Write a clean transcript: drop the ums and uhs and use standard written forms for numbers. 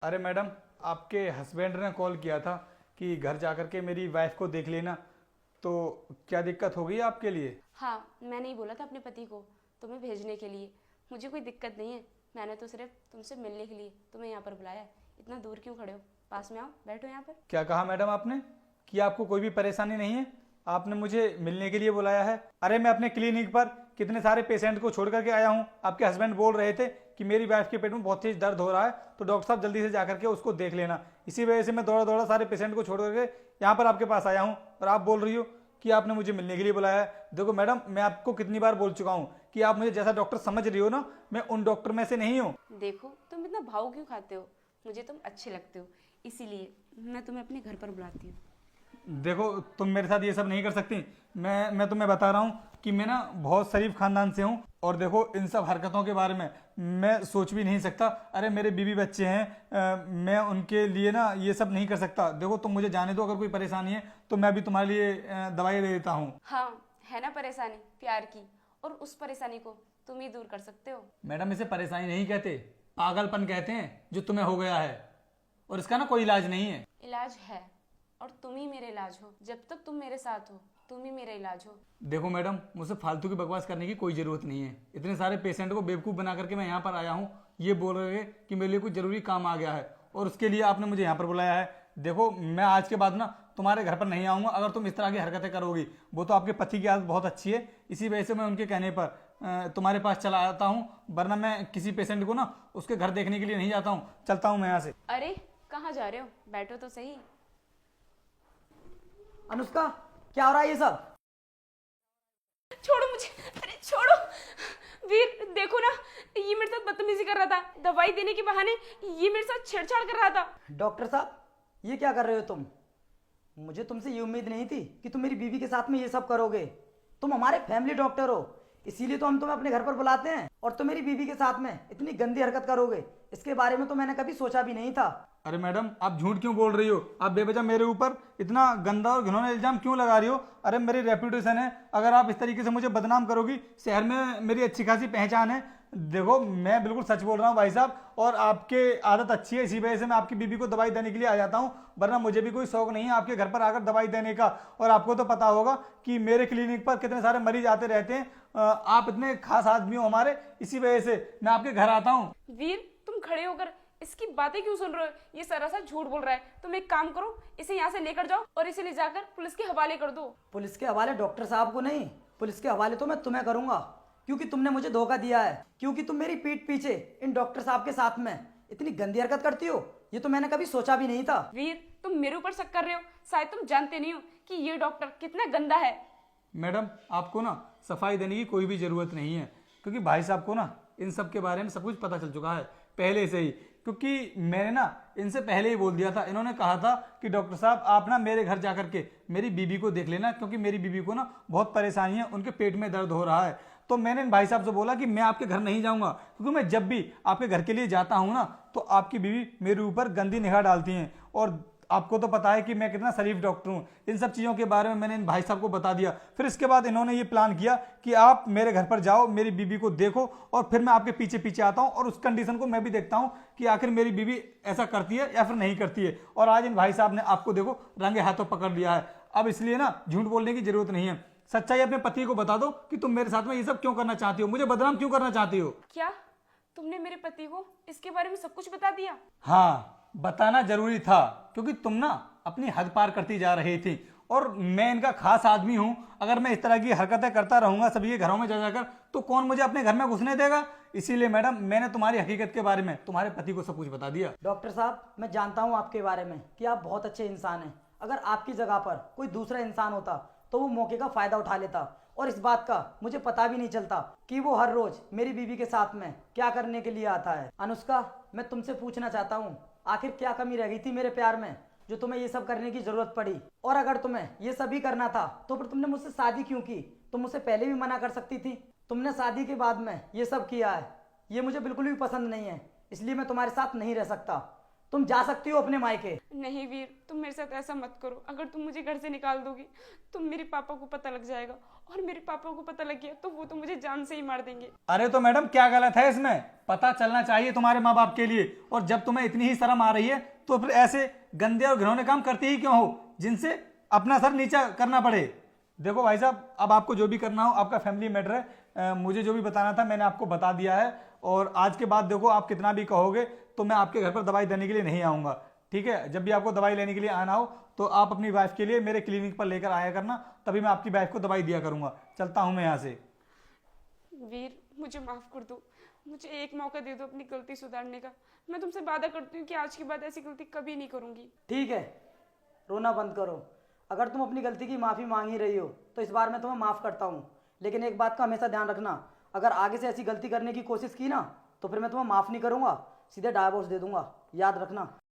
अरे मैडम, आपके हस्बैंड ने कॉल किया था कि घर जाकर के मेरी वाइफ को देख लेना। तो क्या दिक्कत हो गई आपके लिए? हाँ, मैंने ही बोला था अपने पति को तुम्हें भेजने के लिए। मुझे कोई दिक्कत नहीं है, मैंने तो सिर्फ तुमसे मिलने के लिए तुम्हें यहाँ पर बुलाया है। इतना दूर क्यों खड़े हो? पास में आओ, बैठो यहाँ पर। क्या कहा मैडम आपने कि आपको कोई भी परेशानी नहीं है? आपने मुझे मिलने के लिए बुलाया है? अरे मैं अपने क्लिनिक पर कितने सारे पेशेंट को छोड़ करके आया हूँ। आपके हस्बैंड बोल रहे थे कि मेरी वाइफ के पेट में बहुत तेज दर्द हो रहा है, तो डॉक्टर साहब जल्दी से जाकर के उसको देख लेना। इसी वजह से मैं दौड़ा दौड़ा सारे पेशेंट को छोड़ करके यहाँ पर आपके पास आया हूँ, और आप बोल रही हो कि आपने मुझे मिलने के लिए बुलाया है। देखो मैडम, मैं आपको कितनी बार बोल चुका हूँ कि आप मुझे जैसा डॉक्टर समझ रही हो ना, मैं उन डॉक्टर में से नहीं हूँ। देखो, तुम इतना भाव क्यों खाते हो? मुझे तुम अच्छे लगते हो, इसीलिए मैं तुम्हें अपने घर पर बुलाती हूँ। देखो, तुम मेरे साथ ये सब नहीं कर सकती। मैं तुम्हें बता रहा हूँ कि मैं ना बहुत शरीफ खानदान से हूँ, और देखो इन सब हरकतों के बारे में मैं सोच भी नहीं सकता। अरे मेरे बीवी बच्चे हैं, मैं उनके लिए ना ये सब नहीं कर सकता। देखो तुम मुझे जाने दो, अगर कोई परेशानी है तो मैं भी तुम्हारे लिए दवाई दे देता हूँ। हाँ, है ना परेशानी प्यार की, और उस परेशानी को तुम ही दूर कर सकते हो। मैडम, इसे परेशानी नहीं कहते, पागलपन कहते हैं जो तुम्हें हो गया है, और इसका ना कोई इलाज नहीं है। इलाज है, और तुम ही मेरे इलाज हो। जब तक तुम मेरे साथ हो, तुम ही मेरा इलाज हो। देखो मैडम, मुझसे फालतू की बकवास करने की कोई ज़रूरत नहीं है। इतने सारे पेशेंट को बेवकूफ़ बना करके मैं यहाँ पर आया हूँ, ये बोल रहे हैं कि मेरे लिए कुछ ज़रूरी काम आ गया है, और उसके लिए आपने मुझे यहाँ पर बुलाया है। देखो, मैं आज के बाद ना तुम्हारे घर पर नहीं आऊँगा अगर तुम इस तरह की हरकतें करोगी। वो तो आपके पति की आदत बहुत अच्छी है, इसी वजह से मैं उनके कहने पर तुम्हारे पास चला आता हूँ, वरना मैं किसी पेशेंट को ना उसके घर देखने के लिए नहीं जाता हूँ। चलता हूँ मैं यहाँ से। अरे, कहाँ जा रहे हो? बैठो तो सही। अनुष्का, क्या हो रहा है ये सब? छोड़ो मुझे, अरे छोड़ो। वीर, देखो ना, ये मेरे साथ बदतमीजी कर रहा था। दवाई देने के बहाने ये मेरे साथ छेड़छाड़ कर रहा था। डॉक्टर साहब, ये क्या कर रहे हो तुम? मुझे तुमसे ये उम्मीद नहीं थी कि तुम मेरी बीवी के साथ में ये सब करोगे। तुम हमारे फैमिली डॉक्टर हो, इसीलिए तो हम तुम्हें अपने घर पर बुलाते हैं, और तुम मेरी बीवी के साथ में इतनी गंदी हरकत करोगे, इसके बारे में तो मैंने कभी सोचा भी नहीं था। अरे मैडम, आप झूठ क्यों बोल रही हो? आप बेवजह मेरे ऊपर इतना गंदा और घिनौना इल्जाम क्यों लगा रही हो? अरे मेरी रेपुटेशन है, अगर आप इस तरीके से मुझे बदनाम करोगी, शहर में मेरी अच्छी खासी पहचान है। देखो, मैं बिल्कुल सच बोल रहा हूँ भाई साहब, और आपके आदत अच्छी है, इसी वजह से मैं आपकी बीबी को दवाई देने के लिए आ जाता हूँ, वरना मुझे भी कोई शौक नहीं है आपके घर पर आकर दवाई देने का। और आपको तो पता होगा कि मेरे क्लिनिक पर कितने सारे मरीज आते रहते हैं। आप इतने खास आदमी हो हमारे, इसी वजह से मैं आपके घर आता हूँ। वीर, तुम खड़े होकर इसकी बातें क्यों सुन रहे हो? ये सरासर झूठ बोल रहा है। तुम एक काम करो, इसे यहाँ से लेकर जाओ और इसे ले जाकर पुलिस के हवाले कर दो। पुलिस के हवाले डॉक्टर साहब को नहीं, पुलिस के हवाले तो मैं तुम्हें करूंगा, क्योंकि तुमने मुझे धोखा दिया है। क्योंकि तुम मेरी पीठ पीछे इन डॉक्टर साहब के साथ में इतनी गंदी हरकत करती हो, ये तो मैंने कभी सोचा भी नहीं था। वीर, तुम मेरे ऊपर शक कर रहे हो। शायद तुम जानते नहीं हो कि ये डॉक्टर कितना गंदा है। मैडम, आपको ना सफाई देने की कोई भी ज़रूरत नहीं है, क्योंकि भाई साहब को ना इन सब के बारे में सब कुछ पता चल चुका है पहले से ही। क्योंकि मैंने ना इनसे पहले ही बोल दिया था, इन्होंने कहा था कि डॉक्टर साहब आप ना मेरे घर जाकर के मेरी बीबी को देख लेना, क्योंकि मेरी बीबी को ना बहुत परेशानी है, उनके पेट में दर्द हो रहा है। तो मैंने इन भाई साहब से बोला कि मैं आपके घर नहीं जाऊंगा, क्योंकि मैं जब भी आपके घर के लिए जाता हूँ ना, तो आपकी बीवी मेरे ऊपर गंदी निगाह डालती हैं। और आपको तो पता है कि मैं कितना शरीफ डॉक्टर हूँ। इन सब चीज़ों के बारे में मैंने इन भाई साहब को बता दिया। फिर इसके बाद इन्होंने ये प्लान किया कि आप मेरे घर पर जाओ, मेरी बीबी को देखो, और फिर मैं आपके पीछे पीछे आता हूँ, और उस कंडीशन को मैं भी देखता हूँ कि आखिर मेरी बीबी ऐसा करती है या फिर नहीं करती है। और आज इन भाई साहब ने आपको देखो रंगे हाथों पकड़ लिया है। अब इसलिए ना झूठ बोलने की जरूरत नहीं है, सच्चाई अपने पति को बता दो कि तुम मेरे साथ में ये सब क्यों करना चाहती हो, मुझे बदनाम क्यों करना चाहती हो। क्या तुमने मेरे पति को इसके बारे में सब कुछ बता दिया? हाँ, बताना जरूरी था, क्योंकि तुम ना अपनी हद पार करती जा रही थी, और मैं इनका खास आदमी हूं। अगर मैं इस तरह की हरकतें करता रहूंगा सभी के घरों में जा जाकर, तो कौन मुझे अपने घर में घुसने देगा। इसीलिए मैडम, मैंने तुम्हारी हकीकत के बारे में तुम्हारे पति को सब कुछ बता दिया। डॉक्टर साहब, मैं जानता हूँ आपके बारे में कि आप बहुत अच्छे इंसान हैं। अगर आपकी जगह पर कोई दूसरा इंसान होता तो वो मौके का फायदा उठा लेता, और इस बात का मुझे पता भी नहीं चलता कि वो हर रोज मेरी बीवी के साथ में क्या करने के लिए आता है। अनुष्का, मैं तुमसे पूछना चाहता हूँ, आखिर क्या कमी रह गई थी मेरे प्यार में जो तुम्हें ये सब करने की जरूरत पड़ी? और अगर तुम्हें ये सब ही करना था तो फिर तुमने मुझसे शादी क्यों की? तुम मुझसे पहले भी मना कर सकती थी। तुमने शादी के बाद में ये सब किया है, ये मुझे बिल्कुल भी पसंद नहीं है, इसलिए मैं तुम्हारे साथ नहीं रह सकता। तुम जा सकती हो अपने मायके। नहीं वीर, तुम मेरे साथ ऐसा मत करो। अगर तुम मुझे घर से निकाल दोगी तो मेरे पापा को पता लग जाएगा, और मेरे पापा को पता लग गया तो वो तो मुझे जान से ही मार देंगे। अरे तो मैडम क्या गलत है इसमें? पता चलना चाहिए तुम्हारे माँ बाप के लिए। और जब तुम्हें इतनी ही शर्म आ रही है तो फिर ऐसे गंदे और घिनौने काम करती ही क्यों हो, जिनसे अपना सर नीचा करना पड़े? देखो भाई साहब, अब आपको जो भी करना हो, आपका फैमिली मैटर है। मुझे जो भी बताना था मैंने आपको बता दिया है। और आज के बाद देखो, आप कितना भी कहोगे तो मैं आपके घर पर दवाई देने के लिए नहीं आऊँगा, ठीक है? जब भी आपको दवाई लेने के लिए आना हो तो आप अपनी वाइफ के लिए मेरे क्लिनिक पर लेकर आया करना, तभी मैं आपकी वाइफ को दवाई दिया करूँगा। चलता हूँ मैं यहाँ से। वीर, मुझे माफ कर दो, मुझे एक मौका दे दो अपनी गलती सुधारने का। मैं तुमसे वादा करती हूँ कि आज के बाद ऐसी गलती कभी नहीं करूँगी। ठीक है, रोना बंद करो। अगर तुम अपनी गलती की माफ़ी मांग ही रही हो तो इस बार मैं तुम्हें माफ़ करता हूँ, लेकिन एक बात का हमेशा ध्यान रखना, अगर आगे से ऐसी गलती करने की कोशिश की ना तो फिर मैं तुम्हें माफ़ नहीं करूँगा, सीधे डाइवोर्स दे दूंगा, याद रखना।